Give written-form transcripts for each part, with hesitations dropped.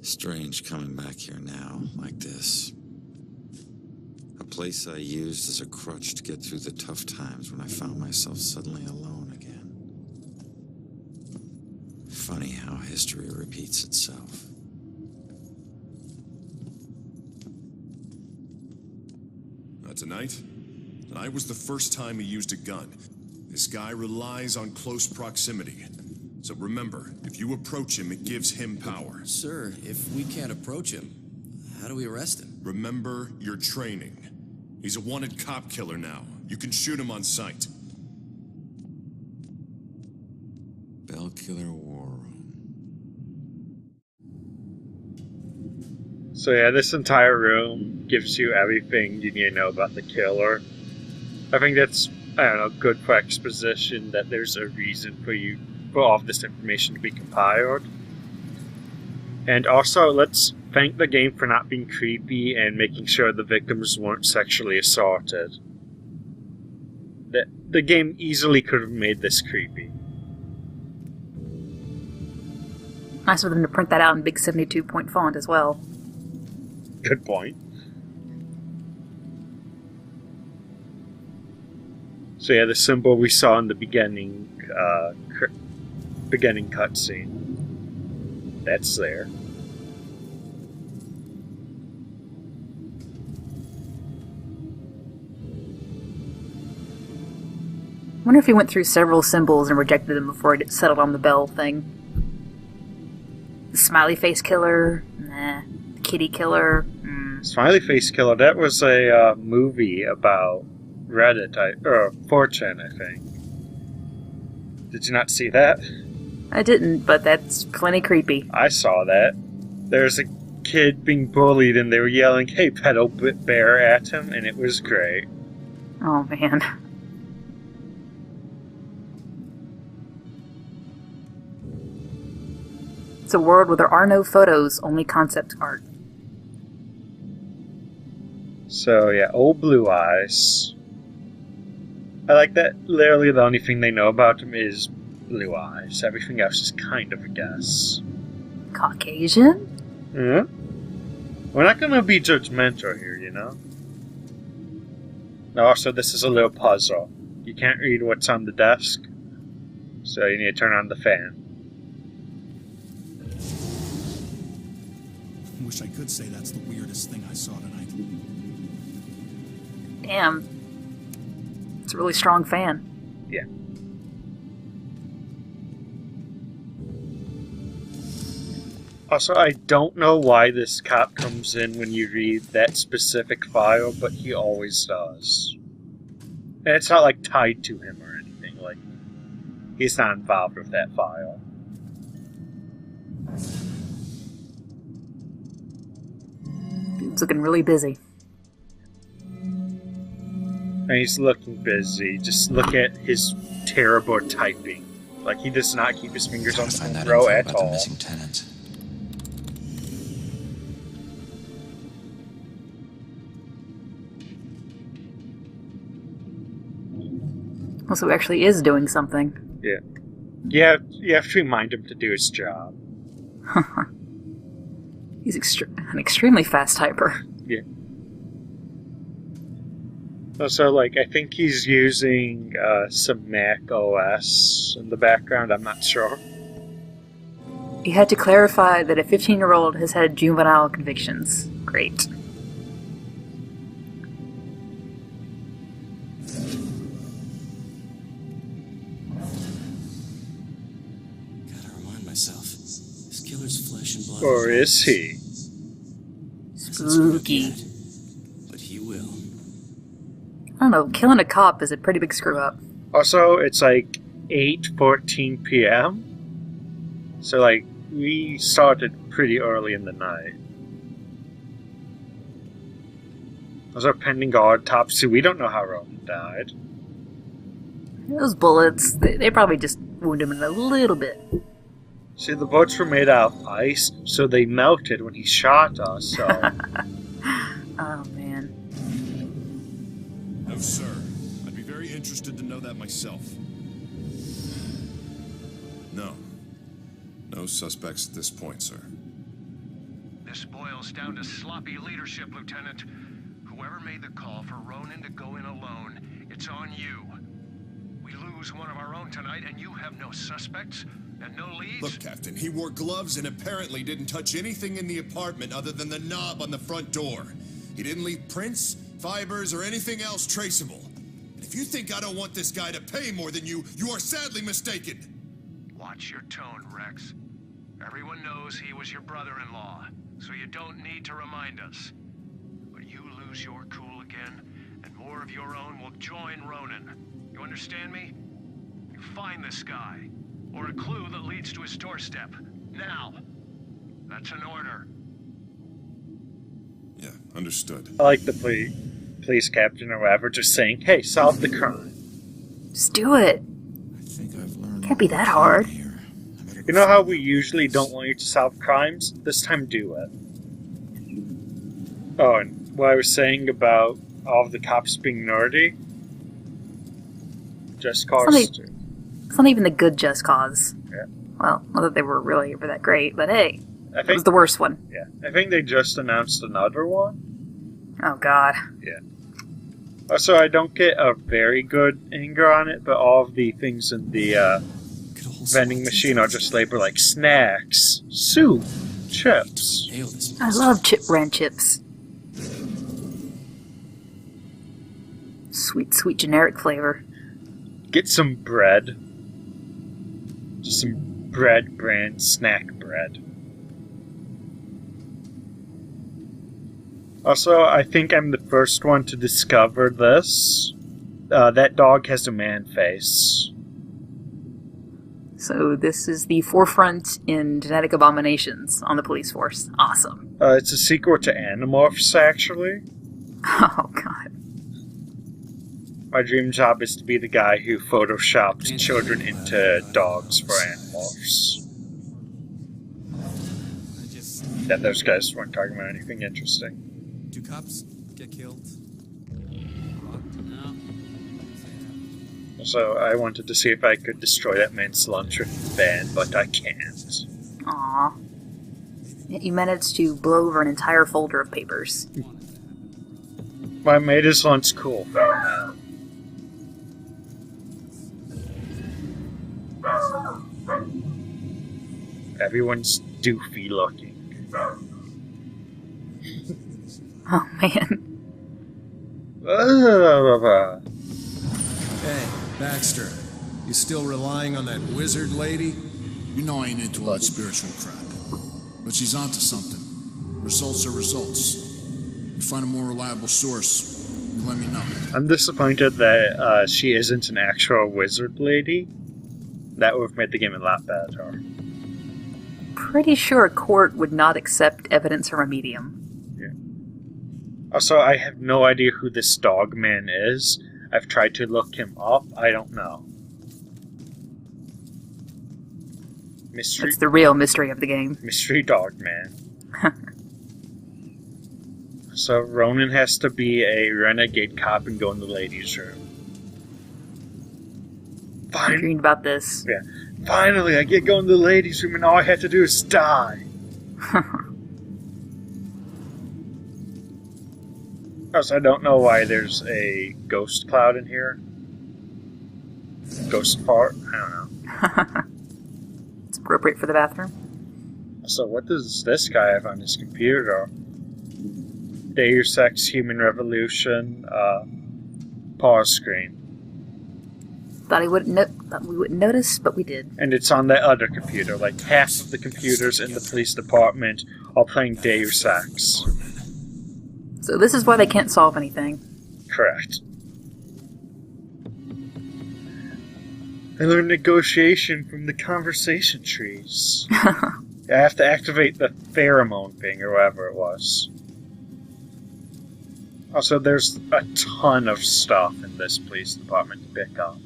Strange coming back here now, like this. A place I used as a crutch to get through the tough times when I found myself suddenly alone again. Funny how history repeats itself. Tonight was the first time he used a gun. This guy relies on close proximity. So remember, if you approach him, it gives him power. Sir, if we can't approach him, how do we arrest him? Remember your training. He's a wanted cop killer now. You can shoot him on sight. Bellkiller War Room. So yeah, this entire room gives you everything you need to know about the killer. I think that's, I don't know, good for exposition, that there's a reason for all of this information to be compiled. And also, let's thank the game for not being creepy and making sure the victims weren't sexually assaulted. The game easily could have made this creepy. Nice of them to print that out in big 72-point font as well. Good point. So yeah, the symbol we saw in the beginning cutscene. That's there. I wonder if he went through several symbols and rejected them before he settled on the bell thing. The smiley face killer? Nah. The kitty killer? Smiley face killer, that was a movie about Reddit, or 4chan, I think. Did you not see that? I didn't, but that's plenty creepy. I saw that. There's a kid being bullied and they were yelling, "Hey, pedo bear," at him, and it was great. Oh, man. It's a world where there are no photos, only concept art. So, yeah, old Blue Eyes. I like that literally the only thing they know about him is blue eyes. Everything else is kind of a guess. Caucasian? Yeah. We're not going to be judgmental here, you know? Also, this is a little puzzle. You can't read what's on the desk, so you need to turn on the fan. I wish I could say that's the weirdest thing I saw tonight. Damn. It's a really strong fan. Yeah. Also, I don't know why this cop comes in when you read that specific file, but he always does. And it's not, like, tied to him or anything. Like, he's not involved with that file. He's looking really busy. And he's looking busy. Just look at his terrible typing. Like, he does not keep his fingers on the row at all. The missing tenant. Also, actually is doing something. Yeah. Yeah, you have to remind him to do his job. He's an extremely fast typer. Yeah. Also, like, I think he's using some Mac OS in the background. I'm not sure. He had to clarify that a 15-year-old has had juvenile convictions. Great. Gotta remind myself. This killer's flesh and blood. Or is he? Spooky. But he will. I don't know, killing a cop is a pretty big screw-up. Also, it's like 8:14 p.m. So, like, we started pretty early in the night. Also, pending autopsy, we don't know how Roman died. Those bullets, they probably just wounded him a little bit. See, the bullets were made out of ice, so they melted when he shot us, so... Oh, man. No, sir. I'd be very interested to know that myself. No. No suspects at this point, sir. This boils down to sloppy leadership, Lieutenant. Whoever made the call for Ronan to go in alone, it's on you. We lose one of our own tonight, and you have no suspects and no leads? Look, Captain, he wore gloves and apparently didn't touch anything in the apartment other than the knob on the front door. He didn't leave prints, fibers, or anything else traceable. And if you think I don't want this guy to pay more than you, you are sadly mistaken. Watch your tone, Rex. Everyone knows he was your brother-in-law, so you don't need to remind us. But you lose your cool again, and more of your own will join Ronan. You understand me? You find this guy, or a clue that leads to his doorstep. Now. That's an order. Yeah, understood. I like the police captain or whatever just saying, hey, solve the crime. Just do it. I think I've learned. Can't be that hard. Here. I better You go know how find- we usually don't want you to solve crimes? This time do it. Oh, and what I was saying about all of the cops being nerdy? Just cause. It's not even the good Just Cause. Yeah. Well, not that they were really ever that great, but hey, I it was think, the worst one. yeah, I think they just announced another one. Oh god. So I don't get a very good anger on it, but all of the things in the Could also vending machine are just labeled like snacks, soup, chips. Hail this I place. love Chip Brand chips. Sweet, sweet generic flavor. Get some bread. Just some bread brand snack bread. Also, I think I'm the first one to discover this. That dog has a man face. So this is the forefront in genetic abominations on the police force. Awesome. It's a sequel to Animorphs, actually. Oh god. My dream job is to be the guy who photoshopped children into dogs for Animorphs. Yeah, those guys weren't talking about anything interesting. Do cops get killed? No. So I wanted to see if I could destroy that man's lunch with the van, but I can't. Aw. Yet you managed to blow over an entire folder of papers. Well, I made his lunch cool. Everyone's doofy looking. Oh man. Hey, Baxter, you still relying on that wizard lady? You know I ain't into all that spiritual crap. But she's onto something. Results are results. You find a more reliable source, you let me know. I'm disappointed that she isn't an actual wizard lady. That would have made the game a lot better. Pretty sure a court would not accept evidence from a medium. Also, I have no idea who this dog man is. I've tried to look him up. I don't know. Mystery, It's the real mystery of the game. mystery dog man. So Ronan has to be a renegade cop and go in the ladies' room. I dreamed about this. Yeah. Finally, I get going to the ladies' room and all I have to do is die. Also, I don't know why there's a ghost cloud in here. Ghost fart? I don't know. It's appropriate for the bathroom. So what does this guy have on his computer? Deus Ex Human Revolution, pause screen. Thought we wouldn't notice, but we did. And it's on that other computer. Like half of the computers in the police department are playing Deus Ex. So this is why they can't solve anything. Correct. I learned negotiation from the conversation trees. I have to activate the pheromone thing or whatever it was. Also, there's a ton of stuff in this police department to pick up.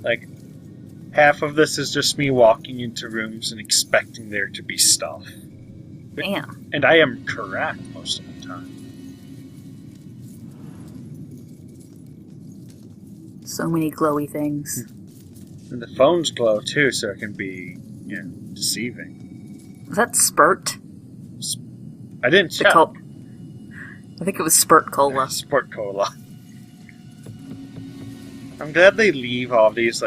Like, half of this is just me walking into rooms and expecting there to be stuff. Damn. And I am correct most of the time. So many glowy things. And the phones glow too, so it can be, deceiving. Was that Spurt? I didn't The check. I think it was Spurt Cola. Sport Cola. I'm glad they leave all these,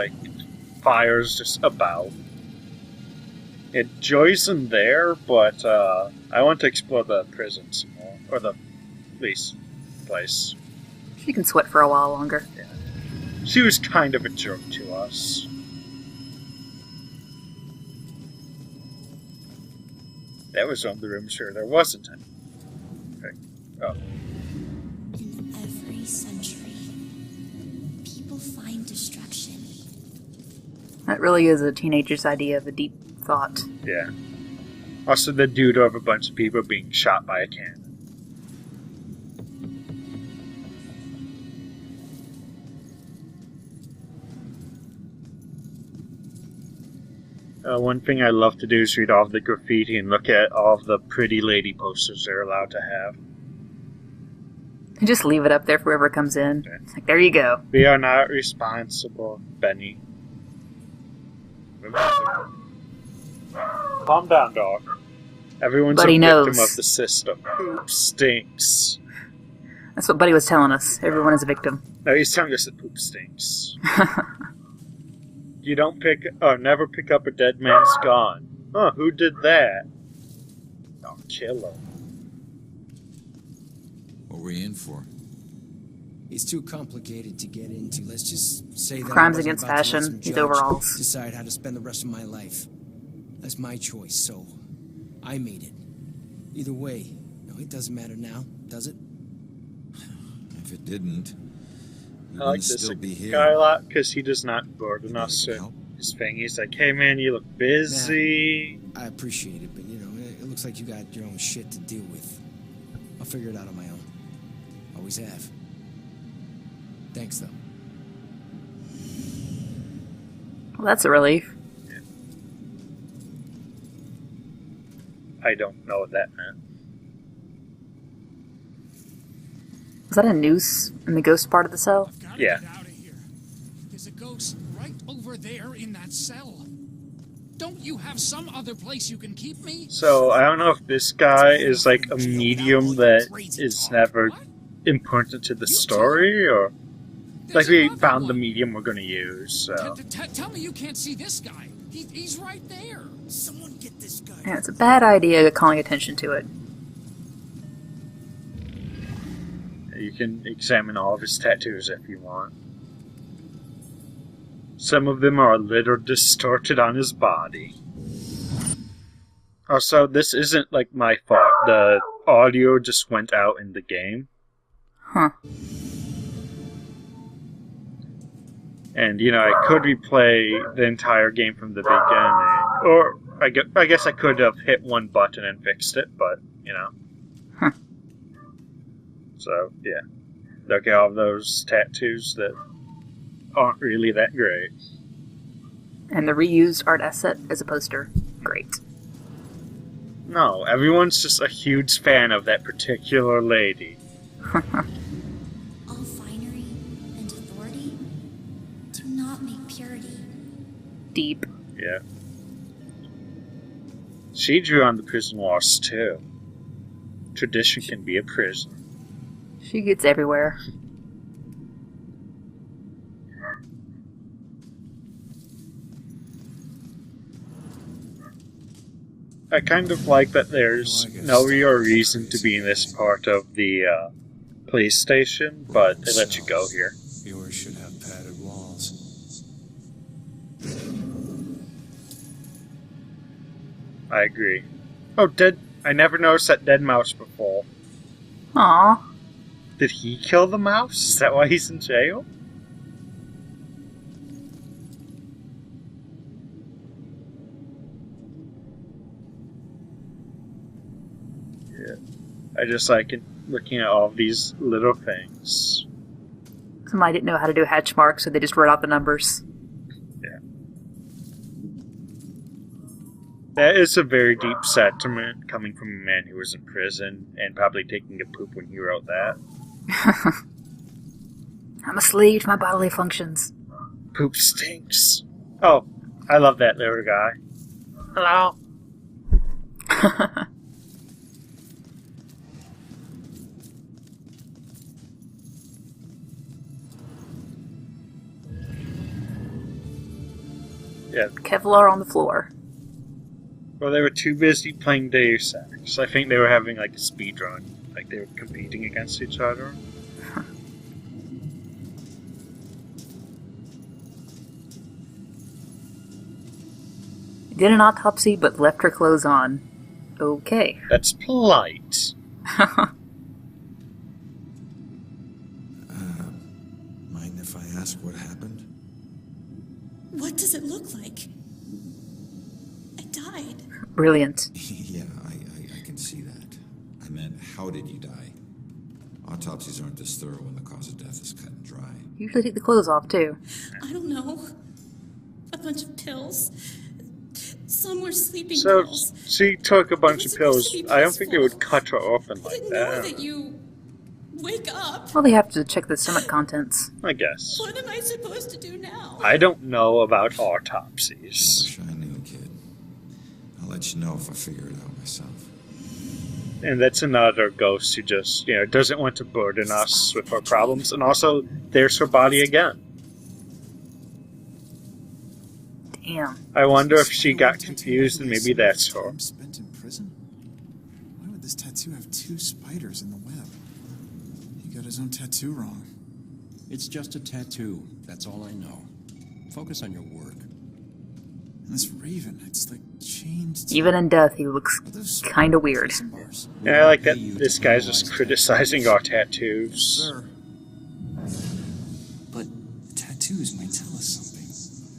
fires just about. Joy's in there, but I want to explore the prison some more. Or the police place. She can sweat for a while longer. She was kind of a jerk to us. That was one of the rooms where there wasn't any. Okay. Oh. In every century, people find destruction. That really is a teenager's idea of a deep thought. Yeah. Also, the dude of a bunch of people being shot by a cannon. One thing I love to do is read all of the graffiti and look at all of the pretty lady posters they're allowed to have. And just leave it up there for whoever comes in. Okay. It's like, there you go. We are not responsible, Benny. Calm down, dog. Everyone's Buddy a victim knows. of the system. Poop stinks. That's what Buddy was telling us. Everyone is a victim. No, he's telling us that poop stinks. You don't never pick up a dead man's gun. Huh, who did that? I'll kill him. What were you in for? It's too complicated to get into. Let's just say that Crimes I wasn't against about to let fashion, some his judge overalls. decide how to spend the rest of my life. That's my choice, so I made it. Either way, no, it doesn't matter now, does it? If it didn't, we I like wouldn't this still be here. guy a lot because he does not burden You us can with help. his thing. He's like, hey man, you look busy. I appreciate it, but it looks like you got your own shit to deal with. I'll figure it out on my own. Always have. Thanks, though. Well, that's a relief. I don't know what that meant. Was that a noose in the ghost part of the cell? I've got to Yeah. get out of here. There's a ghost right over there in that cell. Don't you have some other place you can keep me? So, I don't know if this guy is like a medium that is never important to the story, or like There's we another found the one. medium we're gonna use, so. Tell me you can't see this guy. He's right there. Someone get this guy. Yeah, it's a bad idea calling attention to it. You can examine all of his tattoos if you want. Some of them are a little distorted on his body. Also, this isn't like my fault. The audio just went out in the game. Huh. And, I could replay the entire game from the beginning. Or, I guess I could have hit one button and fixed it, but, Huh. So, yeah. Look at all those tattoos that aren't really that great. And the reused art asset as a poster. Great. No, everyone's just a huge fan of that particular lady. All finery and authority do not make purity. Deep. Yeah. She drew on the prison walls, too. Tradition can be a prison. She gets everywhere. I kind of like that there's no real reason to be in this part of the police station, but they let you go here. Yours should have padded walls. I agree. Oh, I never noticed that dead mouse before. Aw. Did he kill the mouse? Is that why he's in jail? Yeah. I just like looking at all of these little things. Somebody didn't know how to do hatch marks, so they just wrote out the numbers. Yeah. That is a very deep sentiment coming from a man who was in prison and probably taking a poop when he wrote that. I'm a slave to my bodily functions. Poop stinks. Oh, I love that little guy. Hello. Yeah. Kevlar on the floor. Well, they were too busy playing Deus Ex. I think they were having like a speed run. Like they were competing against each other. Did an autopsy, but left her clothes on. Okay. That's polite. Mind if I ask what happened? What does it look like? I died. Brilliant. Yeah, I can see that. I meant, how did you die? Autopsies aren't this thorough when the cause of death is cut and dry. Usually take the clothes off, too. I don't know. A bunch of pills. Some were sleeping So pills. she took a bunch of It was pills. supposed to be I don't think they would peaceful. cut her open I like didn't know that. that you wake up. Well, they have to check the stomach contents. I guess. What am I supposed to do now? I don't know about autopsies. Wish I knew, kid. I'll let you know if I figure it out myself. And that's another ghost who just, doesn't want to burden us with her problems. And also, there's her body again. Damn. I wonder if she got confused and maybe that's her. Time spent in prison? Why would this tattoo have 2 spiders in the web? He got his own tattoo wrong. It's just a tattoo. That's all I know. Focus on your work. And this raven, it's like chained to Even in death, he looks kind of weird. prison bars. Yeah, I like that this guy's just criticizing our tattoos. Sir. But tattoos might tell us something.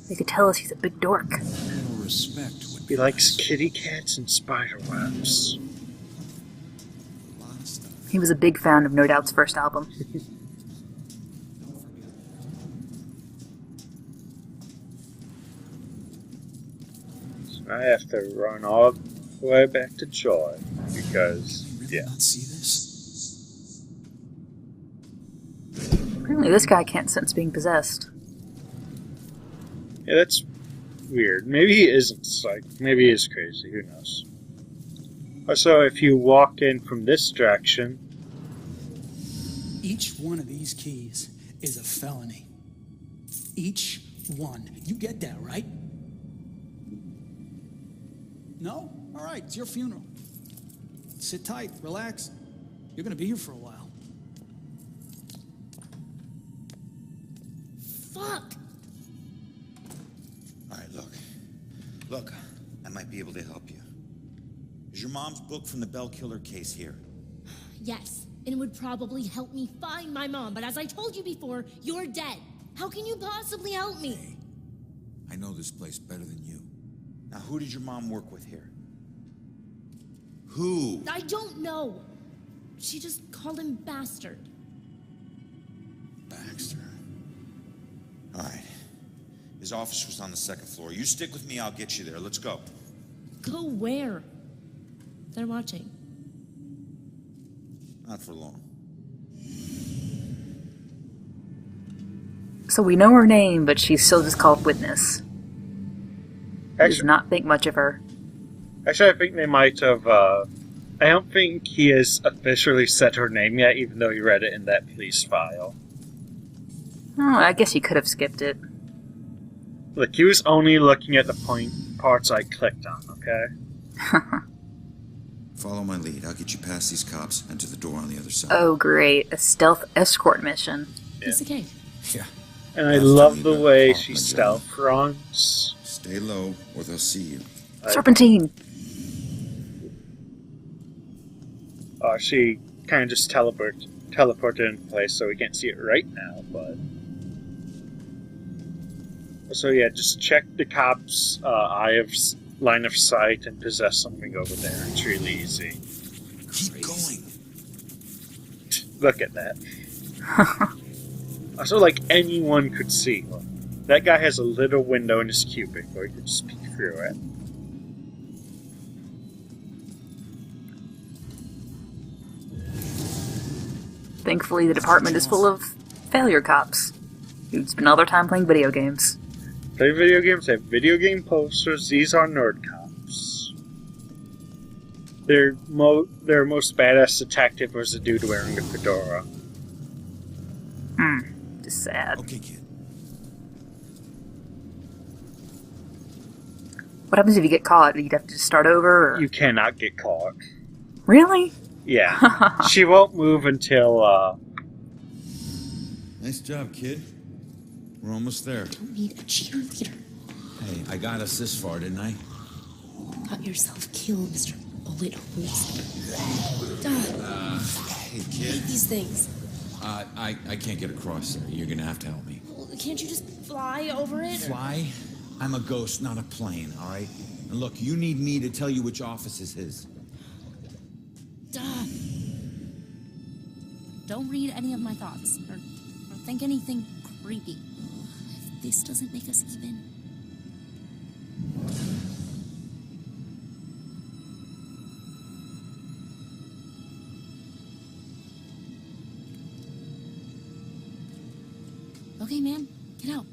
They could tell us he's a big dork. A little respect would He likes kitty cats and spider webs. A lot of stuff. He was a big fan of No Doubt's first album. So I have to run all the way back to Joy because, Can you really not see this? Apparently this guy can't sense being possessed. Yeah, that's weird. Maybe he isn't psych. Maybe he is crazy. Who knows? Also, if you walk in from this direction, Each one of these keys is a felony. Each one. You get that, right? No? All right, it's your funeral. Sit tight, relax. You're gonna be here for a while. Fuck! Alright, look, I might be able to help you. Is your mom's book from the Bell Killer case here? Yes, and it would probably help me find my mom, but as I told you before, you're dead. How can you possibly help me? Hey, I know this place better than you. Now, who did your mom work with here? Who? I don't know. She just called him bastard. Baxter. Alright. His office was on the 2nd floor. You stick with me, I'll get you there. Let's go. Go where? They're watching. Not for long. So we know her name, but she's still just called Witness. Does actually, not think much of her. I think they might have. I don't think he has officially said her name yet, even though he read it in that police file. Oh, I guess you could have skipped it. Look, he was only looking at the parts I clicked on, okay? Follow my lead. I'll get you past these cops and to the door on the other side. Oh, great. A stealth escort mission. Piece of cake. Yeah. And I That's love totally the not way off she my job. stealth runs. Stay low, or they'll see you. Serpentine! She kind of just teleported in place, so we can't see it right now, but... So yeah, just check the cops' line of sight and possess something over there. It's really easy. Keep going. Look at that. Also, like, anyone could see. Look, that guy has a little window in his cubicle. He could just peek through it. Thankfully, the department is full of failure cops who spend all their time playing video games. Play video games, have video game posters. These are nerd cops. Their most badass detective was a dude wearing a fedora. Just sad. Okay, kid. What happens if you get caught? You'd have to just start over? Or? You cannot get caught. Really? Yeah. She won't move until, Nice job, kid. We're almost there. Don't need a cheerleader. Hey, I got us this far, didn't I? Got yourself killed, Mr. Bullet Holes. Hey, kid. These things. I can't get across there. You're gonna have to help me. Well, can't you just fly over it? Fly? I'm a ghost, not a plane, all right? And look, you need me to tell you which office is his. Don't read any of my thoughts, or think anything creepy. If this doesn't make us even... Okay, man, get out.